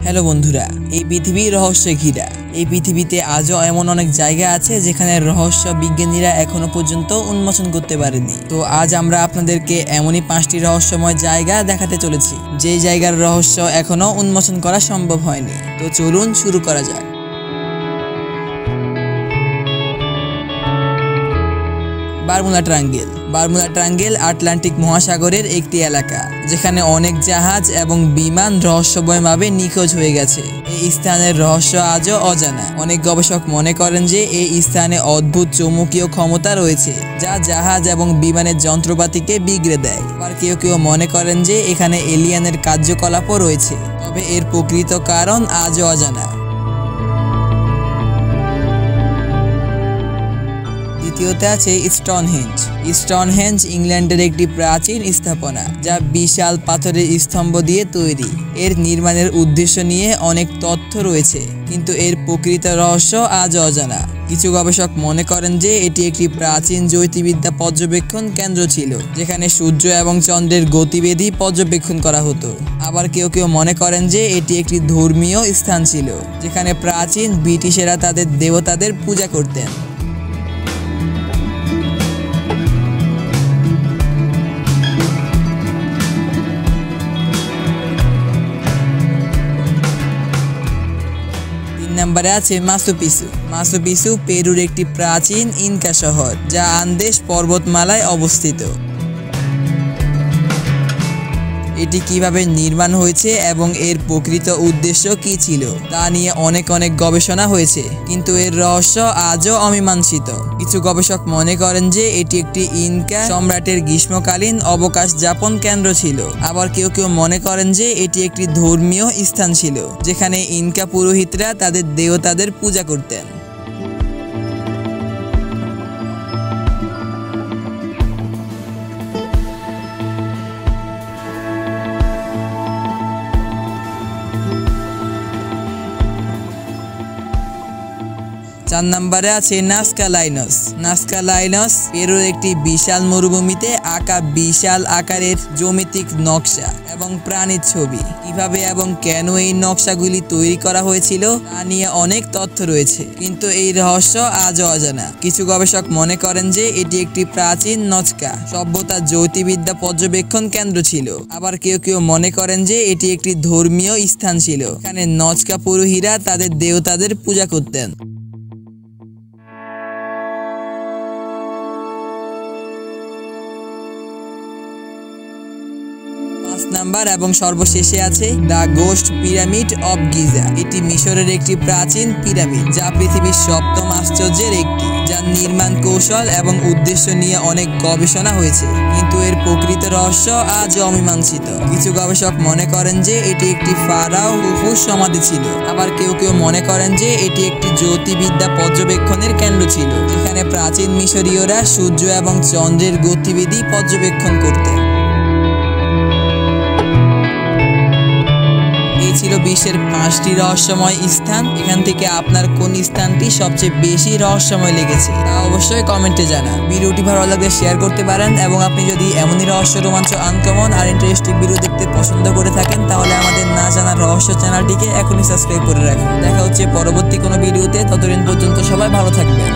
Hello বন্ধুরা, এই পৃথিবী রহস্যে ঘিরা। এই পৃথিবীতে আজও এমন অনেক জায়গা আছে যেখানে রহস্য বিজ্ঞানীরা এখনো পর্যন্ত উন্মোচন করতে পারেনি। তো আজ আমরা আপনাদেরকে এমনই 5টি রহস্যময় জায়গা দেখাতে চলেছি যেই জায়গার রহস্য এখনো উন্মোচন করা সম্ভব হয়নি। তো চলুন শুরু করা যাক। Bermuda triangle. Bermuda triangle Atlantic মহাসাগরের একটি এলাকা যেখানে অনেক জাহাজ এবং বিমান রহস্যময়ভাবে নিখোঁজ হয়ে গেছে। এই স্থানের রহস্য আজও অজানা। অনেক গবেষক মনে করেন যে এই স্থানে অদ্ভুত চৌম্বকীয় ক্ষমতা রয়েছে যা জাহাজ এবং বিমানের যন্ত্রপাতিকে বিগড়ে দেয়। আবার কেউ কেউ মনে করেন যে এখানে এলিয়েনের কার্যকলাপও রয়েছে, তবে এর প্রকৃত কারণ আজও অজানা। দ্বিতীয়তে আছে স্টোনহেঞ্জ। স্টোনহেঞ্জ ইংল্যান্ডের একটি প্রাচীন স্থাপনা যা বিশাল পাথরের স্তম্ভ দিয়ে তৈরি। এর নির্মাণের উদ্দেশ্য নিয়ে অনেক তথ্য রয়েছে, কিন্তু এর প্রকৃত রহস্য আজও অজানা। কিছু গবেষক মনে করেন যে এটি একটি প্রাচীন জ্যোতির্বিদ্যা পর্যবেক্ষণ কেন্দ্র ছিল যেখানে সূর্য এবং চন্দ্রের গতিবিধি পর্যবেক্ষণ করা হতো। আবার কেউ কেউ মনে করেন যে এটি একটি ধর্মীয় স্থান ছিল যেখানে প্রাচীন ব্রিটিশেরা তাদের দেবতাদের পূজা করতেন। নম্বরে আছে মাচু পিচু। মাচু পিচু পেরুর একটি প্রাচীন ইনকা শহর যা আন্দেস পর্বতমালায় অবস্থিত। এটি কিভাবে নির্মাণ হয়েছে এবং এর প্রকৃত উদ্দেশ্য কি ছিল তা নিয়ে অনেক গবেষণা হয়েছে, কিন্তু এর রহস্য আজও অমীমাংসিত। কিছু গবেষক মনে করেন যে এটি একটি ইনকা সম্রাটের গ্রীষ্মকালীন অবকাশ যাপন কেন্দ্র ছিল। আবার কেউ কেউ মনে করেন যে এটি একটি ধর্মীয় স্থান ছিল যেখানে ইনকা পুরোহিতরা তাদের দেবতাদের পূজা করতেন। চার নম্বরে আছে নাজকা লাইনস। নাজকা লাইনস পেরুর একটি বিশাল মরুভূমিতে আঁকা বিশাল আকারের জ্যামিতিক নকশা এবং প্রাণীর ছবি। কিভাবে এবং কেন এই নকশাগুলি তৈরি করা হয়েছিল তা নিয়ে অনেক তথ্য রয়েছে, কিন্তু এই রহস্য আজও অজানা। কিছু গবেষক মনে করেন যে এটি একটি প্রাচীন নজকা সভ্যতার জ্যোতির্বিদ্যা পর্যবেক্ষণ কেন্দ্র ছিল। আবার কেউ কেউ মনে করেন যে এটি একটি ধর্মীয় স্থান ছিল এখানে নজকা পুরোহিতরা তাদের দেবতাদের পূজা করতেন। নাম্বার এবং সর্বশেষে আছে the ghost pyramid of Giza. এটি মিশরের একটি প্রাচীন পিরামিড যা পৃথিবীর 7ম আশ্চর্যের একটি, যার নির্মাণ কৌশল এবং উদ্দেশ্য নিয়ে অনেক গবেষণা হয়েছে, কিন্তু এর প্রকৃত রহস্য আজও অমীমাংসিত। কিছু গবেষক মনে করেন যে এটি একটি ফারাও খুফুর সমাধি ছিল। আবার কেউ কেউ মনে করেন যে এটি একটি জ্যোতির্বিদ্যা পর্যবেক্ষণের কেন্দ্র ছিল যেখানে প্রাচীন মিশরীয়রা সূর্য এবং চন্দ্রের গতিবিধি পর্যবেক্ষণ করতেন। এই ছিল বিশ্বের 5টি রহস্যময় স্থান। এখান থেকে আপনার কোন স্থানটি সবচেয়ে বেশি রহস্যময় লেগেছে তা অবশ্যই কমেন্টে জানান। ভিডিওটি ভালো লাগলে শেয়ার করতে পারেন, এবং আপনি যদি এমনই রহস্য, রোমাঞ্চ, আনকমন আর ইন্টারেস্টিং ভিডিও দেখতে পছন্দ করে থাকেন তাহলে আমাদের না জানা রহস্য চ্যানেলটিকে এখনই সাবস্ক্রাইব করে রাখুন। দেখা হচ্ছে পরবর্তী কোনো ভিডিওতে। ততদিন পর্যন্ত সবাই ভালো থাকবেন।